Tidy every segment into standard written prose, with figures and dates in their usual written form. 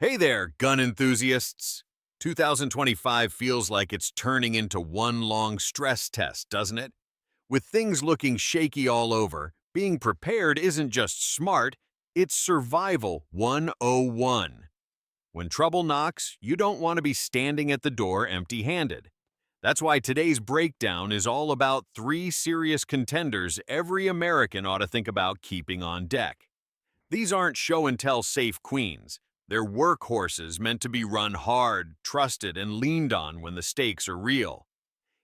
Hey there, gun enthusiasts! 2025 feels like it's turning into one long stress test, doesn't it? With things looking shaky all over, being prepared isn't just smart, it's survival 101. When trouble knocks, you don't want to be standing at the door empty-handed. That's why today's breakdown is all about three serious contenders every American ought to think about keeping on deck. These aren't show-and-tell safe queens. They're workhorses meant to be run hard, trusted, and leaned on when the stakes are real.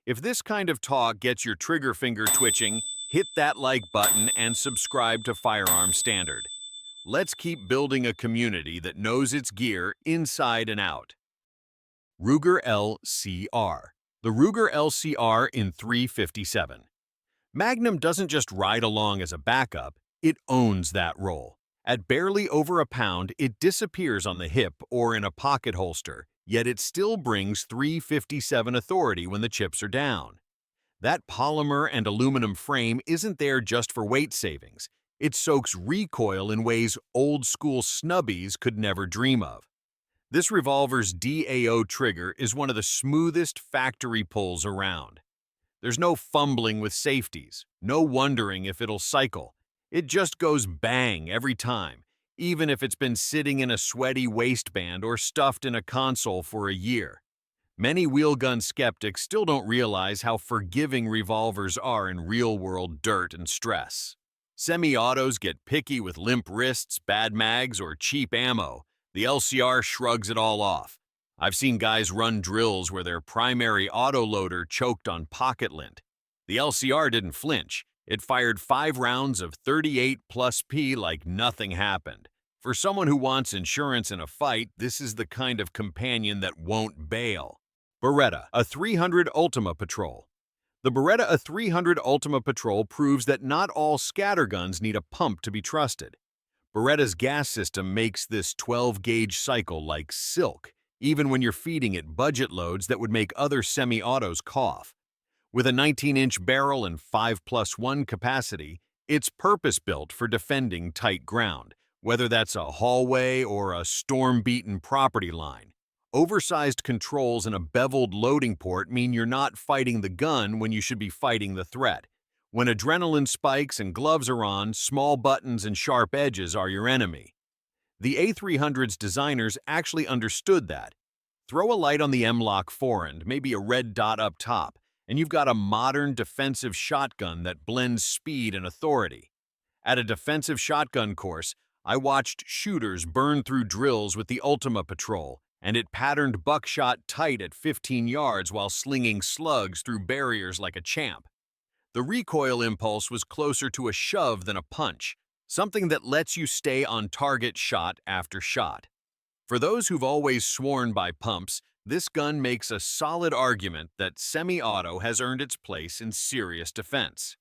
If this kind of talk gets your trigger finger twitching, hit that like button and subscribe to Firearms Standard. Let's keep building a community that knows its gear inside and out. Ruger LCR. The Ruger LCR in 357. Magnum doesn't just ride along as a backup, it owns that role. At barely over a pound, it disappears on the hip or in a pocket holster, yet it still brings 357 authority when the chips are down. That polymer and aluminum frame isn't there just for weight savings. It soaks recoil in ways old-school snubbies could never dream of. This revolver's DAO trigger is one of the smoothest factory pulls around. There's no fumbling with safeties, no wondering if it'll cycle. It just goes bang every time, even if it's been sitting in a sweaty waistband or stuffed in a console for a year. Many wheelgun skeptics still don't realize how forgiving revolvers are in real-world dirt and stress. Semi-autos get picky with limp wrists, bad mags, or cheap ammo. The LCR shrugs it all off. I've seen guys run drills where their primary autoloader choked on pocket lint. The LCR didn't flinch. It fired 5 rounds of 38 plus P like nothing happened. For someone who wants insurance in a fight, this is the kind of companion that won't bail. Beretta, a 300 Ultima Patrol. The Beretta A 300 Ultima Patrol proves that not all scatterguns need a pump to be trusted. Beretta's gas system makes this 12-gauge cycle like silk, even when you're feeding it budget loads that would make other semi-autos cough. With a 19-inch barrel and 5+1 capacity, it's purpose-built for defending tight ground, whether that's a hallway or a storm-beaten property line. Oversized controls and a beveled loading port mean you're not fighting the gun when you should be fighting the threat. When adrenaline spikes and gloves are on, small buttons and sharp edges are your enemy. The A300's designers actually understood that. Throw a light on the M-Lock forend, maybe a red dot up top, and you've got a modern defensive shotgun that blends speed and authority. At a defensive shotgun course, I watched shooters burn through drills with the Ultima Patrol, and it patterned buckshot tight at 15 yards while slinging slugs through barriers like a champ. The recoil impulse was closer to a shove than a punch, something that lets you stay on target shot after shot. For those who've always sworn by pumps, this gun makes a solid argument that semi-auto has earned its place in serious defense.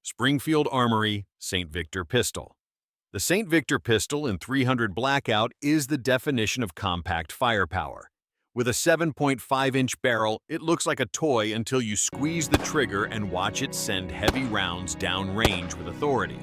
Springfield Armory St. Victor Pistol. The St. Victor pistol in 300 Blackout is the definition of compact firepower. With a 7.5-inch barrel, it looks like a toy until you squeeze the trigger and watch it send heavy rounds downrange with authority.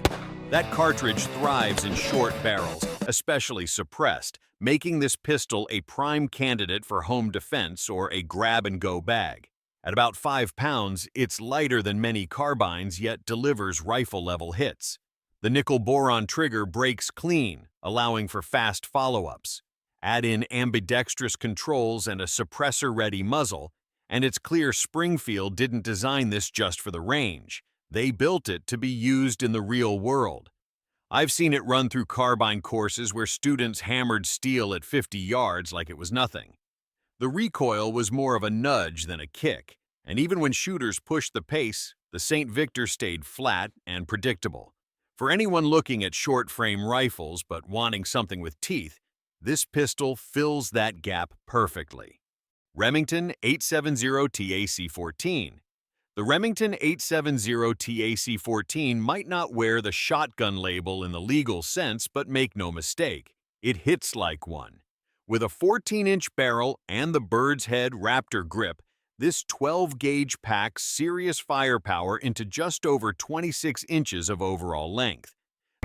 That cartridge thrives in short barrels, especially suppressed, making this pistol a prime candidate for home defense or a grab-and-go bag. At about 5 pounds, it's lighter than many carbines yet delivers rifle-level hits. The nickel-boron trigger breaks clean, allowing for fast follow-ups. Add in ambidextrous controls and a suppressor-ready muzzle, and it's clear Springfield didn't design this just for the range. They built it to be used in the real world. I've seen it run through carbine courses where students hammered steel at 50 yards like it was nothing. The recoil was more of a nudge than a kick, and even when shooters pushed the pace, the St. Victor stayed flat and predictable. For anyone looking at short-frame rifles but wanting something with teeth, this pistol fills that gap perfectly. Remington 870 TAC-14. The Remington 870 TAC-14 might not wear the shotgun label in the legal sense, but make no mistake, it hits like one. With a 14-inch barrel and the bird's head Raptor grip, this 12-gauge packs serious firepower into just over 26 inches of overall length.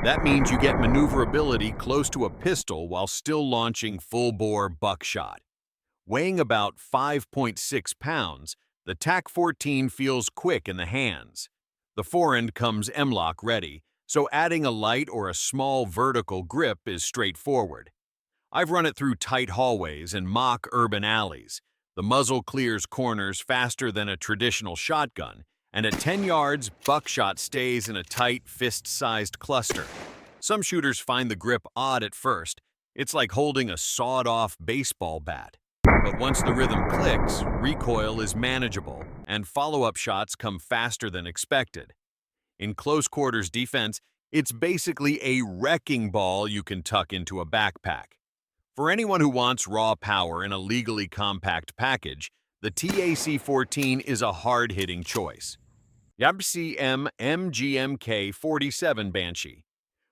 That means you get maneuverability close to a pistol while still launching full-bore buckshot. Weighing about 5.6 pounds, the TAC-14 feels quick in the hands. The forend comes M-lock ready, so adding a light or a small vertical grip is straightforward. I've run it through tight hallways and mock urban alleys. The muzzle clears corners faster than a traditional shotgun, and at 10 yards, buckshot stays in a tight, fist-sized cluster. Some shooters find the grip odd at first. It's like holding a sawed-off baseball bat. But once the rhythm clicks, recoil is manageable, and follow-up shots come faster than expected. In close-quarters defense, it's basically a wrecking ball you can tuck into a backpack. For anyone who wants raw power in a legally compact package, the TAC-14 is a hard-hitting choice. YABCM MGMK-47 Banshee.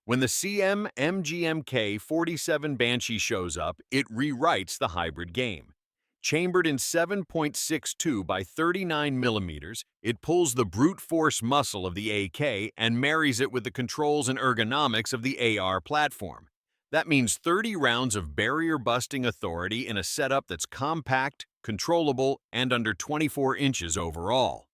When the CM MGMK-47 Banshee shows up, it rewrites the hybrid game. Chambered in 7.62 by 39 millimeters, it pulls the brute force muscle of the AK and marries it with the controls and ergonomics of the AR platform. That means 30 rounds of barrier-busting authority in a setup that's compact, controllable, and under 24 inches overall.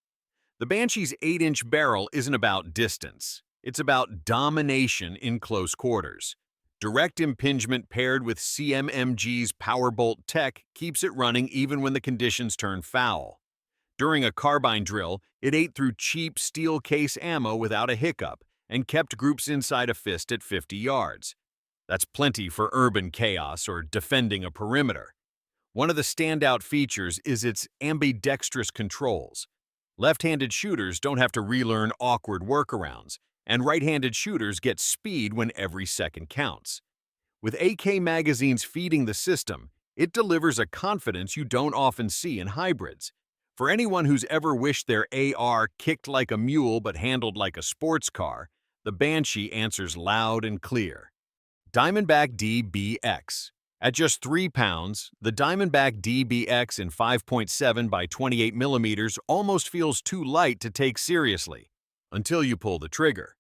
The Banshee's 8-inch barrel isn't about distance. It's about domination in close quarters. Direct impingement paired with CMMG's Powerbolt tech keeps it running even when the conditions turn foul. During a carbine drill, it ate through cheap steel case ammo without a hiccup and kept groups inside a fist at 50 yards. That's plenty for urban chaos or defending a perimeter. One of the standout features is its ambidextrous controls. Left-handed shooters don't have to relearn awkward workarounds, and right-handed shooters get speed when every second counts. With AK magazines feeding the system, it delivers a confidence you don't often see in hybrids. For anyone who's ever wished their AR kicked like a mule but handled like a sports car, the Banshee answers loud and clear. Diamondback DBX. At just 3 pounds, the Diamondback DBX in 5.7 by 28 millimeters almost feels too light to take seriously, until you pull the trigger.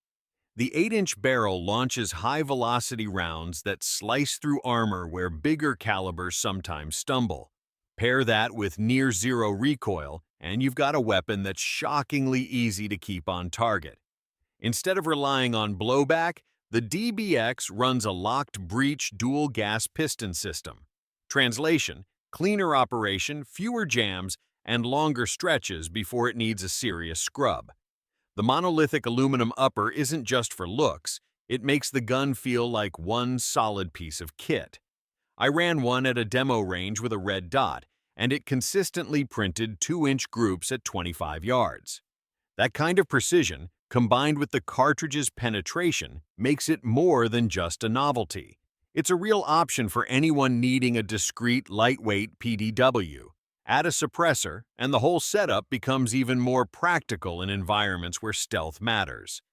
The 8-inch barrel launches high-velocity rounds that slice through armor where bigger calibers sometimes stumble. Pair that with near-zero recoil, and you've got a weapon that's shockingly easy to keep on target. Instead of relying on blowback, the DBX runs a locked breech dual gas piston system. Translation: cleaner operation, fewer jams, and longer stretches before it needs a serious scrub. The monolithic aluminum upper isn't just for looks, it makes the gun feel like one solid piece of kit. I ran one at a demo range with a red dot, and it consistently printed 2-inch groups at 25 yards. That kind of precision, combined with the cartridge's penetration, makes it more than just a novelty. It's a real option for anyone needing a discreet, lightweight PDW. Add a suppressor, and the whole setup becomes even more practical in environments where stealth matters.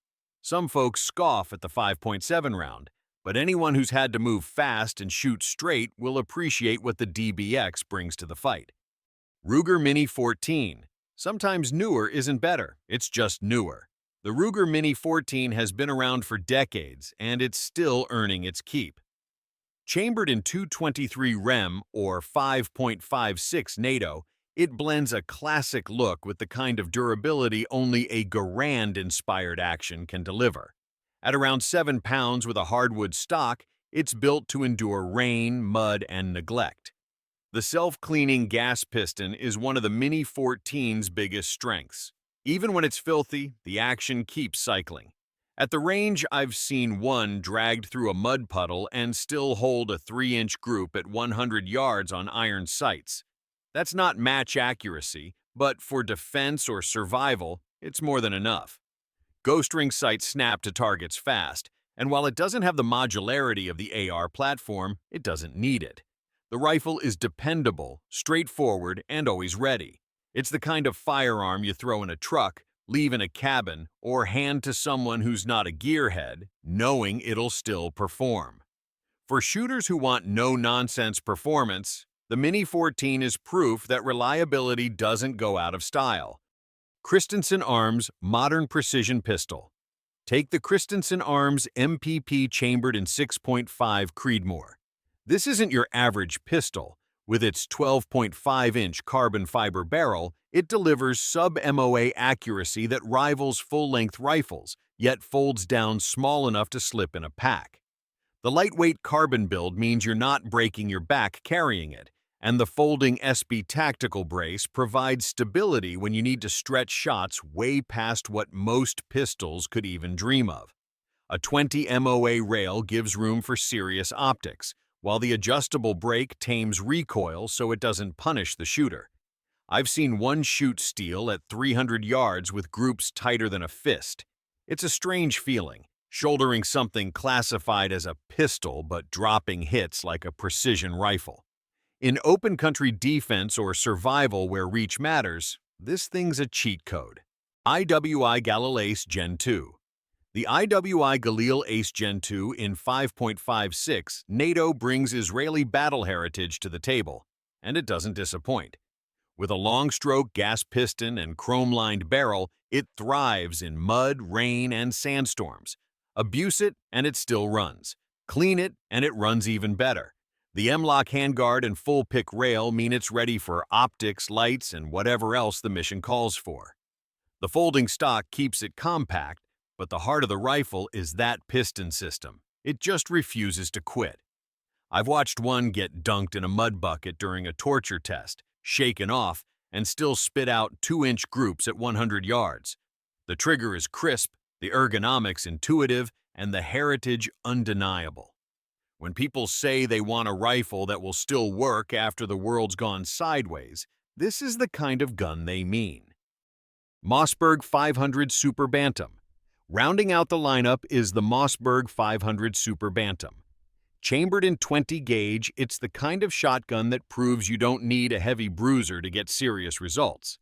Some folks scoff at the 5.7 round, but anyone who's had to move fast and shoot straight will appreciate what the DBX brings to the fight. Ruger Mini 14. Sometimes newer isn't better, it's just newer. The Ruger Mini 14 has been around for decades, and it's still earning its keep. Chambered in 223 rem or 5.56 NATO, it blends a classic look with the kind of durability only a Garand-inspired action can deliver. At around 7 pounds with a hardwood stock, it's built to endure rain, mud, and neglect. The self-cleaning gas piston is one of the Mini 14's biggest strengths. Even when it's filthy, the action keeps cycling. At the range, I've seen one dragged through a mud puddle and still hold a 3-inch group at 100 yards on iron sights. That's not match accuracy, but for defense or survival, it's more than enough. Ghost ring sights snap to targets fast, and while it doesn't have the modularity of the AR platform, it doesn't need it. The rifle is dependable, straightforward, and always ready. It's the kind of firearm you throw in a truck, leave in a cabin, or hand to someone who's not a gearhead, knowing it'll still perform. For shooters who want no-nonsense performance, the Mini 14 is proof that reliability doesn't go out of style. Christensen Arms Modern Precision Pistol. Take the Christensen Arms MPP chambered in 6.5 Creedmoor. This isn't your average pistol. With its 12.5-inch carbon fiber barrel, it delivers sub-MOA accuracy that rivals full-length rifles, yet folds down small enough to slip in a pack. The lightweight carbon build means you're not breaking your back carrying it, and the folding SB tactical brace provides stability when you need to stretch shots way past what most pistols could even dream of. A 20 MOA rail gives room for serious optics, while the adjustable brake tames recoil so it doesn't punish the shooter. I've seen one shoot steel at 300 yards with groups tighter than a fist. It's a strange feeling, shouldering something classified as a pistol but dropping hits like a precision rifle. In open country defense or survival where reach matters, this thing's a cheat code. IWI Galil Ace Gen 2. The IWI Galil Ace Gen 2 in 5.56 NATO brings Israeli battle heritage to the table, and it doesn't disappoint. With a long-stroke gas piston and chrome-lined barrel, it thrives in mud, rain, and sandstorms. Abuse it, and it still runs. Clean it, and it runs even better. The M-LOK handguard and full-pick rail mean it's ready for optics, lights, and whatever else the mission calls for. The folding stock keeps it compact, but the heart of the rifle is that piston system. It just refuses to quit. I've watched one get dunked in a mud bucket during a torture test, shaken off, and still spit out 2-inch groups at 100 yards. The trigger is crisp, the ergonomics intuitive, and the heritage undeniable. When people say they want a rifle that will still work after the world's gone sideways, this is the kind of gun they mean. Mossberg 500 Super Bantam. Rounding out the lineup is the Mossberg 500 Super Bantam. Chambered in 20 gauge, it's the kind of shotgun that proves you don't need a heavy bruiser to get serious results.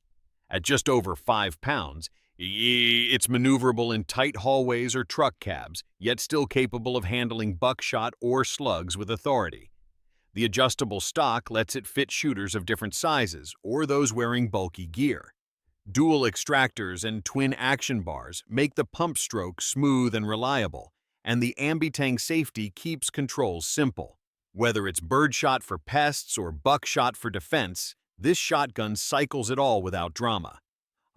At just over 5 pounds, it's maneuverable in tight hallways or truck cabs, yet still capable of handling buckshot or slugs with authority. The adjustable stock lets it fit shooters of different sizes or those wearing bulky gear. Dual extractors and twin action bars make the pump stroke smooth and reliable, and the ambitang safety keeps controls simple. Whether it's birdshot for pests or buckshot for defense, this shotgun cycles it all without drama.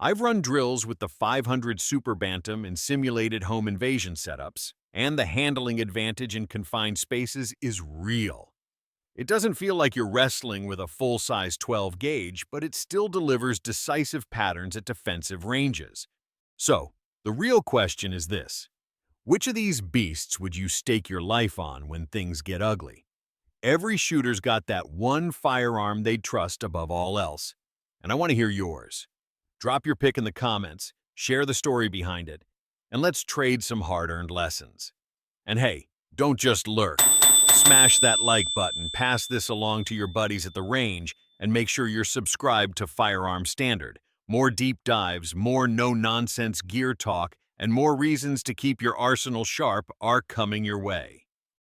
I've run drills with the 500 Super Bantam in simulated home invasion setups, and the handling advantage in confined spaces is real. It doesn't feel like you're wrestling with a full-size 12 gauge, but it still delivers decisive patterns at defensive ranges. So, the real question is this: which of these beasts would you stake your life on when things get ugly? Every shooter's got that one firearm they'd trust above all else, and I want to hear yours. Drop your pick in the comments, share the story behind it, and let's trade some hard-earned lessons. And hey, don't just lurk. Smash that like button, pass this along to your buddies at the range, and make sure you're subscribed to Firearms Standard. More deep dives, more no-nonsense gear talk, and more reasons to keep your arsenal sharp are coming your way.